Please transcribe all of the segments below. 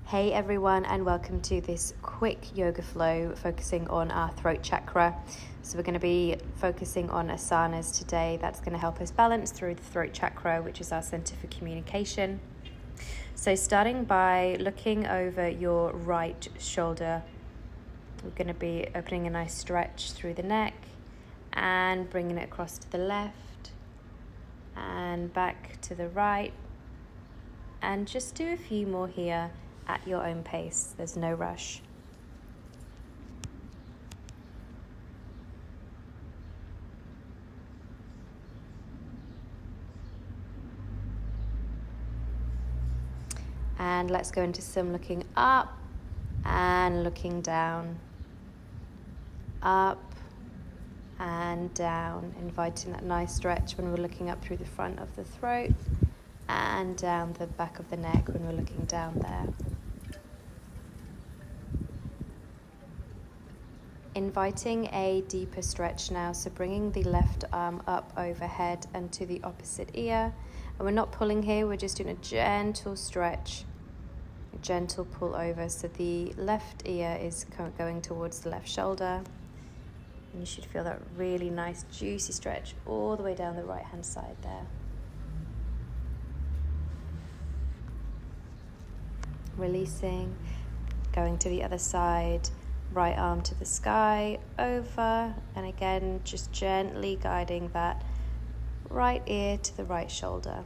Hey everyone, and welcome to this quick yoga flow focusing on our throat chakra. So we're going to be focusing on asanas today. That's going to help us balance through the throat chakra, which is our center for communication. So starting by looking over your right shoulder, we're going to be opening a nice stretch through the neck and bringing it across to the left and back to the right, and just do a few more here at your own pace. There's no rush. And let's go into some looking up and looking down. Up and down, inviting that nice stretch when we're looking up through the front of the throat, and down the back of the neck when we're looking down there. Inviting a deeper stretch now, so bringing the left arm up overhead and to the opposite ear. And we're not pulling here, we're just doing a gentle stretch, a gentle pull over. So the left ear is going towards the left shoulder. And you should feel that really nice juicy stretch all the way down the right hand side there. Releasing, going to the other side. Right arm to the sky, over, and again just gently guiding that right ear to the right shoulder.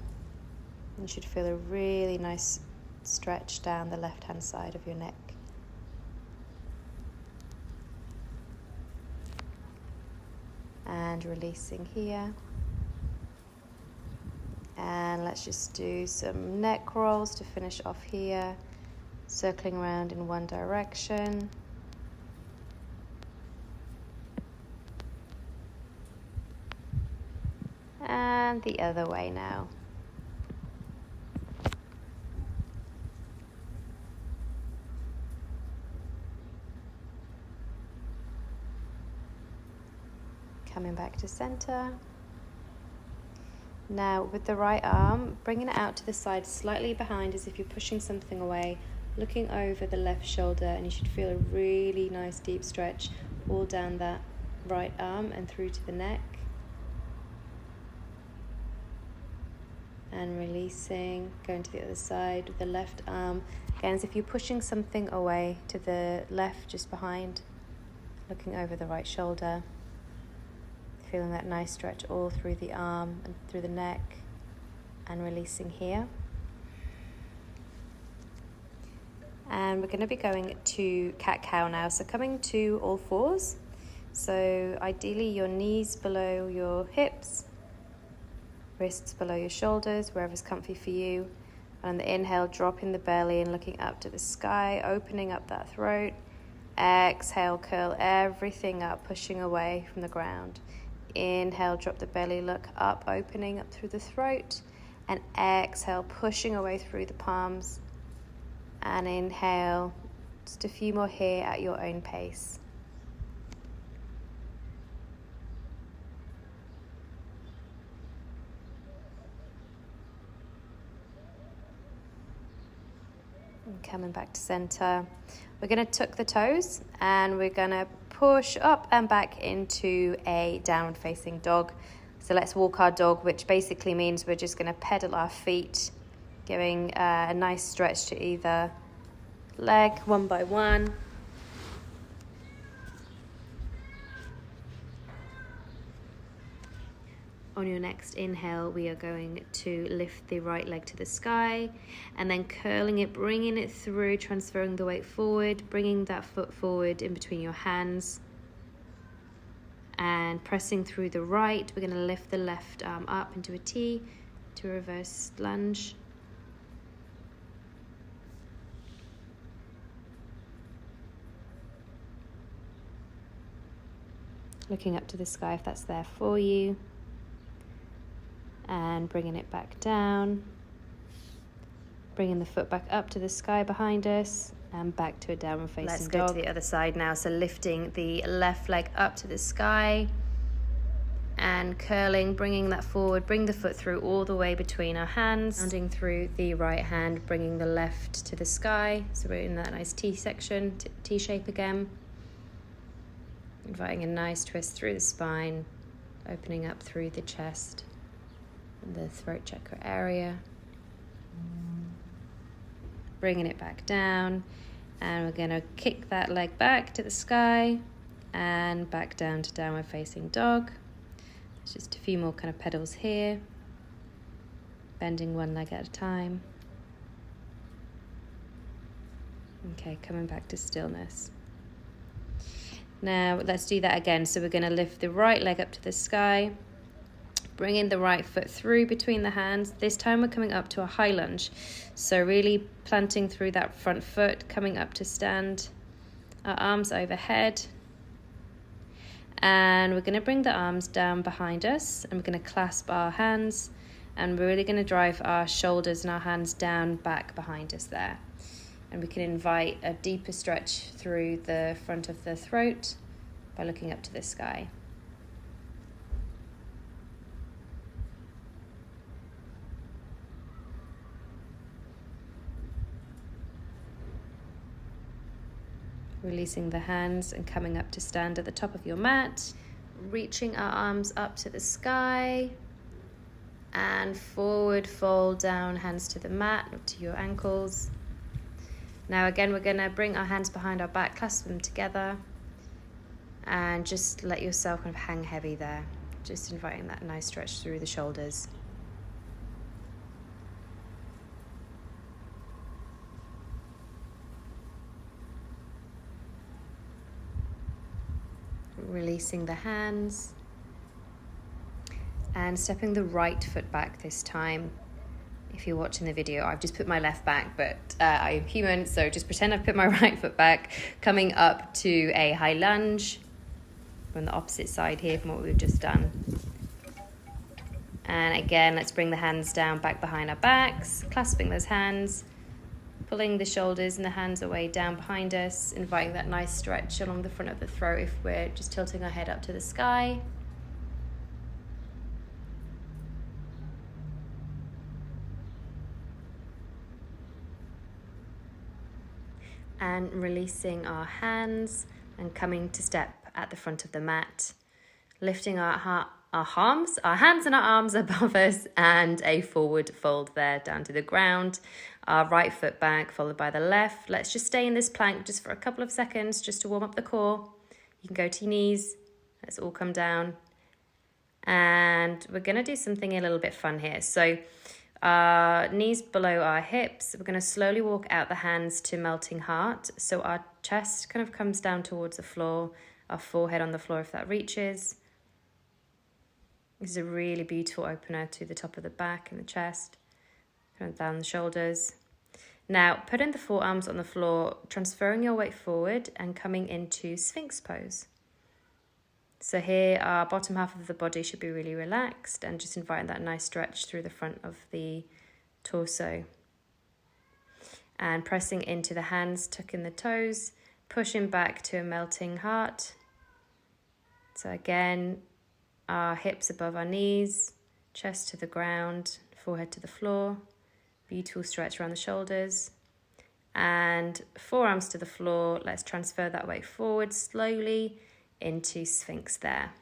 You should feel a really nice stretch down the left hand side of your neck. And releasing here. And let's just do some neck rolls to finish off here, circling around in one direction. And the other way now. Coming back to center. Now with the right arm, bringing it out to the side, slightly behind as if you're pushing something away, looking over the left shoulder, and you should feel a really nice deep stretch all down that right arm and through to the neck. And releasing, going to the other side with the left arm. Again, as if you're pushing something away to the left, just behind, looking over the right shoulder. Feeling that nice stretch all through the arm and through the neck, and releasing here. And we're going to be going to cat-cow now. So coming to all fours. So ideally your knees below your hips, wrists below your shoulders, wherever's comfy for you. And on the inhale, dropping the belly and looking up to the sky, opening up that throat. Exhale, curl everything up, pushing away from the ground. Inhale, drop the belly, look up, opening up through the throat. And exhale, pushing away through the palms. And inhale, just a few more here at your own pace. And coming back to center. We're going to tuck the toes and we're going to push up and back into a downward facing dog. So let's walk our dog, which basically means we're just going to pedal our feet, giving a nice stretch to either leg one by one. On your next inhale, we are going to lift the right leg to the sky and then curling it, bringing it through, transferring the weight forward, bringing that foot forward in between your hands and pressing through the right. We're going to lift the left arm up into a T to reverse lunge. Looking up to the sky if that's there for you. And bringing it back down, bringing the foot back up to the sky behind us and back to a downward facing dog. Let's go to the other side now. So lifting the left leg up to the sky and curling, bringing that forward. Bring the foot through all the way between our hands, rounding through the right hand, bringing the left to the sky. So we're in that nice T section, T shape again. Inviting a nice twist through the spine, opening up through the chest and the throat chakra area. Bringing it back down, and we're going to kick that leg back to the sky and back down to downward facing dog. There's just a few more kind of pedals here, bending one leg at a time. Okay, coming back to stillness. Now let's do that again. So we're going to lift the right leg up to the sky, bringing the right foot through between the hands. This time we're coming up to a high lunge. So really planting through that front foot, coming up to stand. Our arms overhead. And we're going to bring the arms down behind us, and we're going to clasp our hands, and we're really going to drive our shoulders and our hands down back behind us there. And we can invite a deeper stretch through the front of the throat by looking up to the sky. Releasing the hands and coming up to stand at the top of your mat. Reaching our arms up to the sky. And forward fold down, hands to the mat, up to your ankles. Now again, we're going to bring our hands behind our back, clasp them together, and just let yourself kind of hang heavy there. Just inviting that nice stretch through the shoulders. Releasing the hands and stepping the right foot back this time. If you're watching the video, I've just put my left back, but I am human, so just pretend I've put my right foot back, coming up to a high lunge. We're on the opposite side here from what we've just done. And again, let's bring the hands down back behind our backs, clasping those hands, pulling the shoulders and the hands away down behind us, inviting that nice stretch along the front of the throat if we're just tilting our head up to the sky. And releasing our hands and coming to step at the front of the mat, lifting our hands and our arms above us, and a forward fold there down to the ground. Our right foot back followed by the left. Let's just stay in this plank just for a couple of seconds just to warm up the core. You can go to your knees. Let's all come down, and we're going to do something a little bit fun here. So knees below our hips. We're going to slowly walk out the hands to melting heart. So our chest kind of comes down towards the floor, our forehead on the floor if that reaches. This is a really beautiful opener to the top of the back and the chest, kind of down the shoulders. Now putting the forearms on the floor, transferring your weight forward and coming into Sphinx pose. So here our bottom half of the body should be really relaxed, and just inviting that nice stretch through the front of the torso. And pressing into the hands, tucking the toes, pushing back to a melting heart. So again, our hips above our knees, chest to the ground, forehead to the floor. Beautiful stretch around the shoulders. And forearms to the floor. Let's transfer that weight forward slowly into Sphinx there.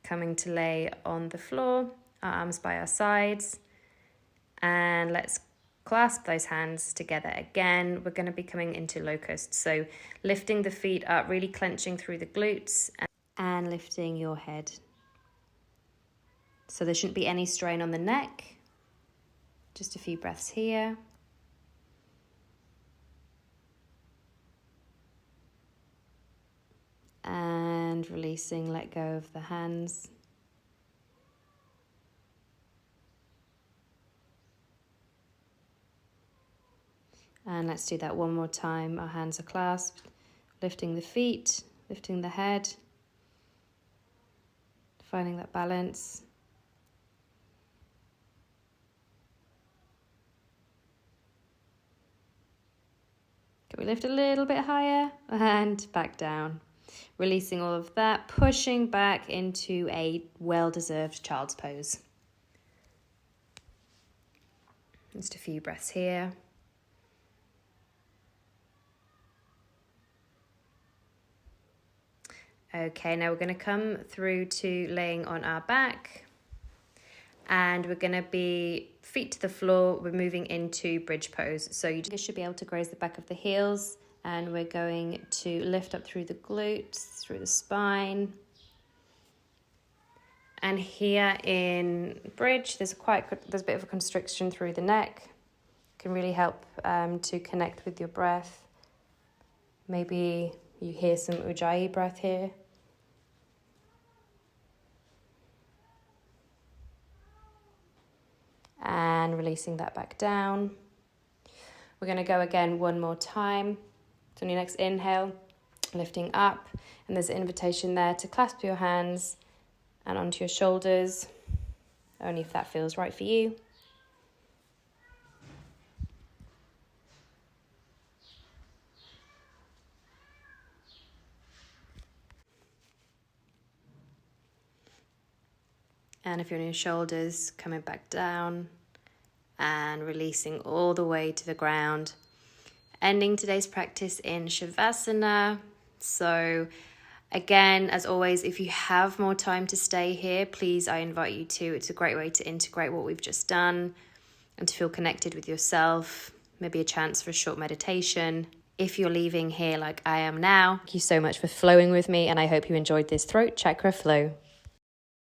Coming to lay on the floor, our arms by our sides, and let's clasp those hands together again. We're going to be coming into locust, so lifting the feet up, really clenching through the glutes and lifting your head. So there shouldn't be any strain on the neck. Just a few breaths here. And releasing, let go of the hands. And let's do that one more time. Our hands are clasped, lifting the feet, lifting the head, finding that balance. lift a little bit higher and back down. Releasing all of that, pushing back into a well-deserved child's pose. Just a few breaths here. Okay, now we're going to come through to laying on our back. And we're going to be feet to the floor. We're moving into bridge pose. So you just should be able to graze the back of the heels. And we're going to lift up through the glutes, through the spine. And here in bridge, there's a bit of a constriction through the neck. Can really help to connect with your breath. Maybe you hear some Ujjayi breath here. And releasing that back down. We're going to go again one more time. So on your next inhale, lifting up. And there's an invitation there to clasp your hands and onto your shoulders, only if that feels right for you. And if you're on your shoulders, coming back down and releasing all the way to the ground. Ending today's practice in Shavasana. So again, as always, if you have more time to stay here, please, I invite you to. It's a great way to integrate what we've just done and to feel connected with yourself. Maybe a chance for a short meditation. If you're leaving here like I am now, thank you so much for flowing with me, and I hope you enjoyed this throat chakra flow.